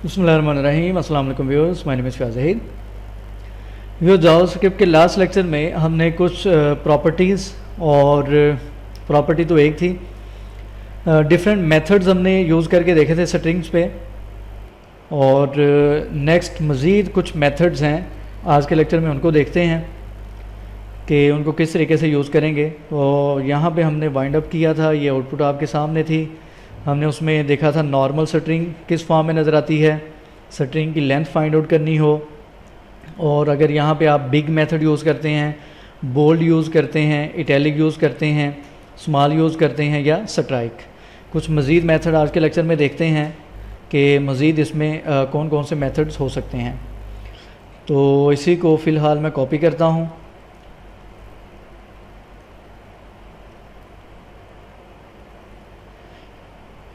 बिस्मिल्लाहिर्रहमानिर्रहीम। अस्सलाम वालेकुम viewers, my name is Fayaz Zaheer. Viewers, JavaScript के लास्ट लेक्चर में हमने कुछ प्रॉपर्टीज़ और प्रॉपर्टी तो एक थी, डिफरेंट मेथड्स हमने यूज़ करके देखे थे स्ट्रिंग्स पे। और नेक्स्ट मज़ीद कुछ मेथड्स हैं, आज के लेक्चर में उनको देखते हैं कि उनको किस तरीके से यूज़ करेंगे। तो यहाँ पे हमने वाइंड अप किया था, ये आउटपुट आपके सामने थी। हमने उसमें देखा था नॉर्मल स्ट्रिंग किस फॉर्म में नज़र आती है, स्ट्रिंग की लेंथ फाइंड आउट करनी हो, और अगर यहाँ पे आप बिग मेथड यूज़ करते हैं, बोल्ड यूज़ करते हैं, इटैलिक यूज़ करते हैं, स्मॉल यूज़ करते हैं या स्ट्राइक। कुछ मज़ीद मेथड आज के लेक्चर में देखते हैं कि मज़ीद इसमें कौन कौन से मेथड्स हो सकते हैं। तो इसी को फ़िलहाल मैं कॉपी करता हूँ।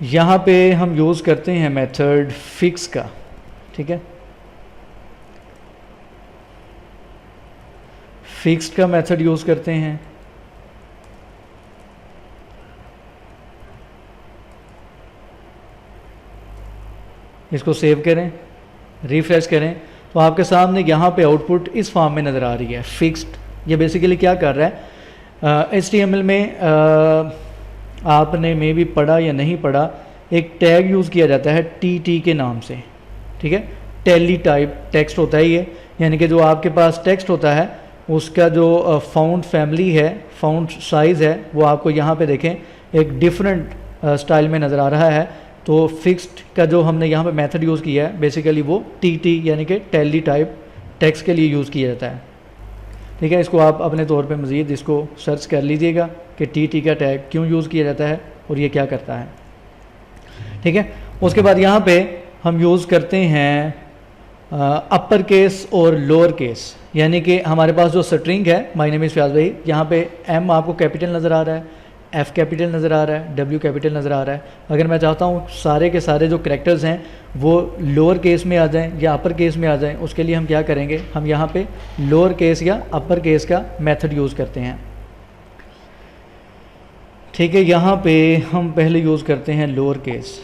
यहाँ पे हम यूज़ करते हैं मेथड फिक्स का, ठीक है। फिक्स्ड का मेथड यूज़ करते हैं। इसको सेव करें, रिफ्रेश करें तो आपके सामने यहाँ पे आउटपुट इस फॉर्म में नज़र आ रही है, फिक्स्ड। ये बेसिकली क्या कर रहा है, HTML में आपने मे भी पढ़ा या नहीं पढ़ा, एक टैग यूज़ किया जाता है TT के नाम से, ठीक है। टेली टाइप टेक्स्ट होता है ये, यानी कि जो आपके पास टेक्स्ट होता है उसका जो फ़ॉन्ट फैमिली है, फ़ॉन्ट साइज़ है, वो आपको यहाँ पे देखें एक डिफरेंट स्टाइल में नज़र आ रहा है। तो फिक्स्ड का जो हमने यहाँ पे मेथड यूज़ किया है बेसिकली वो TT यानी कि टेली टाइप टेक्स्ट के लिए यूज़ किया जाता है, ठीक है। इसको आप अपने तौर पे मज़ीद इसको सर्च कर लीजिएगा कि TT का टैग क्यों यूज़ किया जाता है और ये क्या करता है, ठीक है। उसके बाद यहाँ पे हम यूज़ करते हैं अपर केस और लोअर केस, यानी कि हमारे पास जो स्ट्रिंग है माय नेम इज़ फ़याज़ भाई, यहाँ पे M आपको कैपिटल नज़र आ रहा है, F कैपिटल नज़र आ रहा है, W कैपिटल नज़र आ रहा है। अगर मैं चाहता हूँ सारे के सारे जो करैक्टर्स हैं वो लोअर केस में आ जाएं या अपर केस में आ जाएं, उसके लिए हम क्या करेंगे, हम यहाँ पे लोअर केस या अपर केस का मेथड यूज़ करते हैं, ठीक है। यहाँ पे हम पहले यूज़ करते हैं लोअर केस।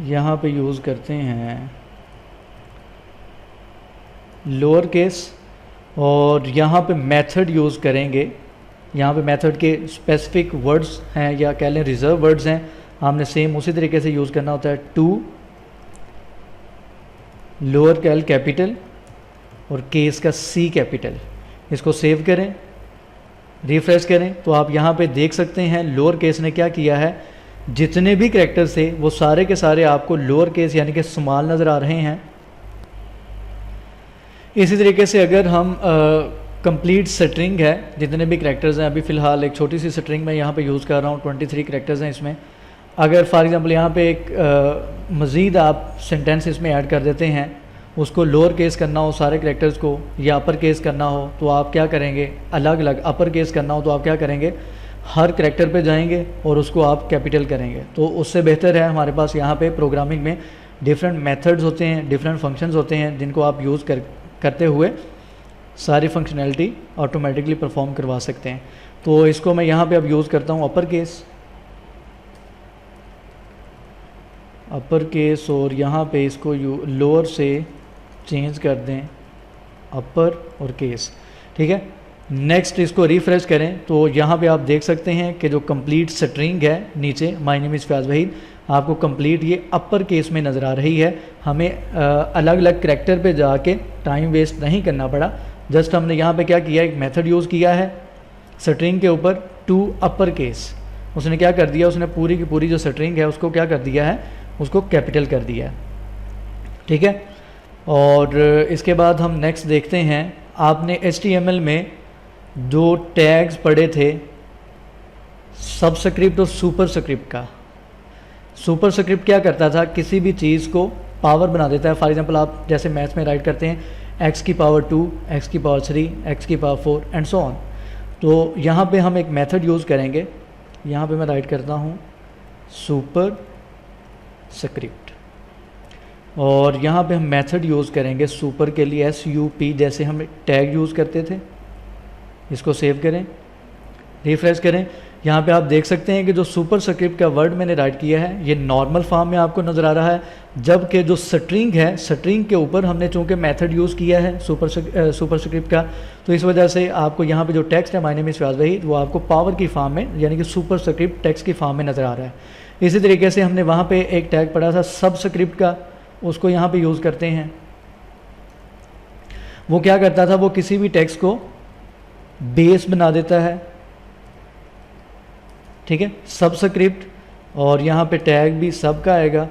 यहाँ पे यूज़ करते हैं लोअर केस और यहाँ पे मेथड यूज़ करेंगे। यहाँ पे मेथड के स्पेसिफिक वर्ड्स हैं या कह लें रिजर्व वर्ड्स हैं, हमने सेम उसी तरीके से यूज़ करना होता है। टू लोअर कैल कैपिटल और केस का C कैपिटल। इसको सेव करें, रिफ्रेश करें तो आप यहाँ पे देख सकते हैं लोअर केस ने क्या किया है, जितने भी करैक्टर्स थे वो सारे के सारे आपको लोअर केस यानी कि स्मॉल नज़र आ रहे हैं। इसी तरीके से अगर हम कंप्लीट स्ट्रिंग है, जितने भी करैक्टर्स हैं, अभी फ़िलहाल एक छोटी सी स्ट्रिंग में यहाँ पे यूज़ कर रहा हूँ, 23 करैक्टर्स हैं इसमें। अगर फॉर एग्जांपल यहाँ पे एक मज़ीद आप सेंटेंस इसमें ऐड कर देते हैं, उसको लोअर केस करना हो सारे करैक्टर्स को या अपर केस करना हो तो आप क्या करेंगे, अलग अलग अपर केस करना हो तो आप क्या करेंगे, हर करैक्टर पे जाएंगे और उसको आप कैपिटल करेंगे। तो उससे बेहतर है हमारे पास यहाँ पे प्रोग्रामिंग में डिफरेंट मेथड्स होते हैं, डिफरेंट फंक्शंस होते हैं जिनको आप यूज़ करते हुए सारी फंक्शनैलिटी ऑटोमेटिकली परफॉर्म करवा सकते हैं। तो इसको मैं यहाँ पे अब यूज़ करता हूँ अपर केस और यहाँ पे इसको लोअर से चेंज कर दें अपर और केस, ठीक है। नेक्स्ट इसको रिफ्रेश करें तो यहाँ पे आप देख सकते हैं कि जो कंप्लीट स्ट्रिंग है नीचे my name is Fayaz Waheed, आपको कंप्लीट ये अपर केस में नज़र आ रही है। हमें अलग अलग करैक्टर पे जाके टाइम वेस्ट नहीं करना पड़ा, जस्ट हमने यहाँ पे क्या किया, एक मेथड यूज़ किया है स्ट्रिंग के ऊपर टू अपर केस। उसने क्या कर दिया, उसने पूरी की पूरी जो स्ट्रिंग है उसको क्या कर दिया है, उसको कैपिटल कर दिया है, ठीक है। और इसके बाद हम नेक्स्ट देखते हैं, आपने HTML में दो टैग्स पढ़े थे, सबस्क्रिप्ट और सुपरस्क्रिप्ट का। सुपरस्क्रिप्ट क्या करता था, किसी भी चीज़ को पावर बना देता है। फॉर एग्जांपल आप जैसे मैथ्स में राइट करते हैं x की पावर 2, x की पावर 3, x की पावर 4 एंड सो ऑन। तो यहाँ पे हम एक मेथड यूज़ करेंगे, यहाँ पे मैं राइट करता हूँ सुपरस्क्रिप्ट और यहाँ पे हम मेथड यूज़ करेंगे सुपर के लिए SUP, जैसे हम टैग यूज़ करते थे। इसको सेव करें, रिफ्रेश करें। यहाँ पे आप देख सकते हैं कि जो सुपरस्क्रिप्ट का वर्ड मैंने राइट किया है ये नॉर्मल फॉर्म में आपको नज़र आ रहा है, जबकि जो स्ट्रिंग है, स्ट्रिंग के ऊपर हमने चूँकि मेथड यूज़ किया है सुपरस्क्रिप्ट का, तो इस वजह से आपको यहाँ पे जो टेक्स्ट है my name is Fayaz Waheed वो आपको पावर की फॉर्म में यानी कि सुपरस्क्रिप्ट टेक्स्ट की फॉर्म में नज़र आ रहा है। इसी तरीके से हमने वहाँ पे एक टैग पढ़ा था सबस्क्रिप्ट का, उसको यहाँ पे यूज़ करते हैं। वो क्या करता था, वो किसी भी टेक्स्ट को बेस बना देता है, ठीक है, सबस्क्रिप्ट, और यहाँ पे टैग भी सब का आएगा।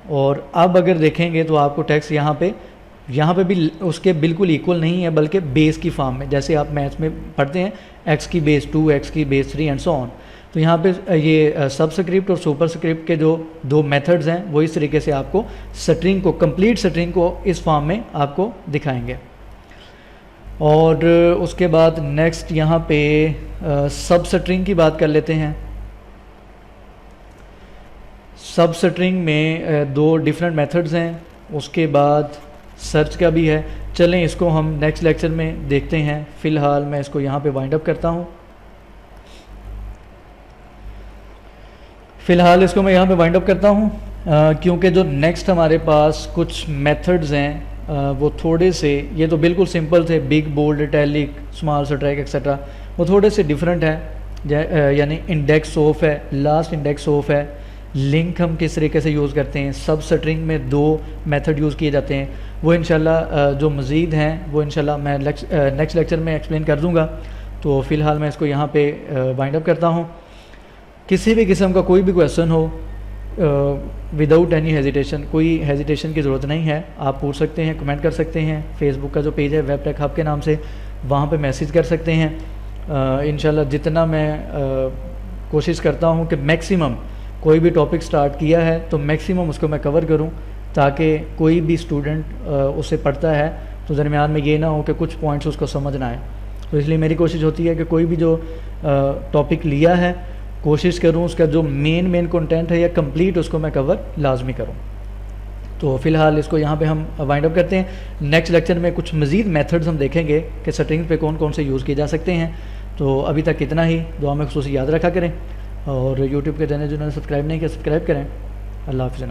और अब अगर देखेंगे तो आपको टेक्स्ट यहाँ पे भी उसके बिल्कुल इक्वल नहीं है, बल्कि बेस की फॉर्म में, जैसे आप मैथ्स में पढ़ते हैं x की बेस 2, x की बेस 3 एंड सो ऑन। तो यहाँ पे ये सबस्क्रिप्ट और सुपरस्क्रिप्ट के जो दो मेथड्स हैं वो इस तरीके से आपको स्ट्रिंग को, कंप्लीट स्ट्रिंग को इस फॉर्म में आपको दिखाएंगे। और उसके बाद नेक्स्ट यहाँ पे सब स्ट्रिंग की बात कर लेते हैं। सब स्ट्रिंग में दो डिफरेंट मेथड्स हैं, उसके बाद सर्च का भी है। चलें इसको हम नेक्स्ट लेक्चर में देखते हैं। फ़िलहाल मैं इसको यहाँ पे वाइंड अप करता हूँ। क्योंकि जो नेक्स्ट हमारे पास कुछ मेथड्स हैं वो थोड़े से, ये तो बिल्कुल सिंपल थे, big, bold, italic, small, strike etcetera, वो थोड़े से डिफरेंट है। यानी इंडेक्स ऑफ है, लास्ट इंडेक्स ऑफ है, लिंक हम किस तरीके से यूज़ करते हैं, सब स्ट्रिंग में दो मेथड यूज़ किए जाते हैं, वो इंशाल्लाह जो मज़ीद हैं वो इंशाल्लाह मैं नेक्स्ट लेक्चर में एक्सप्लेन कर दूँगा। तो फ़िलहाल मैं इसको यहाँ पे वाइंड अप करता हूँ। किसी भी किस्म का कोई भी क्वेश्चन हो विदाउट एनी हेजिटेशन, कोई हेजिटेशन की ज़रूरत नहीं है, आप पूछ सकते हैं, कमेंट कर सकते हैं। फेसबुक का जो पेज है वेब टेक हब के नाम से, वहाँ पे मैसेज कर सकते हैं। इंशाल्लाह जितना मैं कोशिश करता हूँ कि मैक्सिमम कोई भी टॉपिक स्टार्ट किया है तो मैक्सिमम उसको मैं कवर करूं, ताकि कोई भी स्टूडेंट उसे पढ़ता है तो दरमियान में ये ना हो कि कुछ पॉइंट्स उसको समझ ना आए। तो इसलिए मेरी कोशिश होती है कि कोई भी जो टॉपिक लिया है कोशिश करूं उसका जो मेन कंटेंट है या कंप्लीट उसको मैं कवर लाजमी करूं। तो फ़िलहाल इसको यहाँ पे हम वाइंड अप करते हैं। नेक्स्ट लेक्चर में कुछ मज़ीद मेथड्स हम देखेंगे कि स्ट्रिंग पे कौन कौन से यूज़ किए जा सकते हैं। तो अभी तक इतना ही, दुआ में खुसूसी याद रखा करें, और यूट्यूब के चैनल जिन्होंने सब्सक्राइब नहीं किया सब्सक्राइब करें। अल्लाह हाफ़िज़।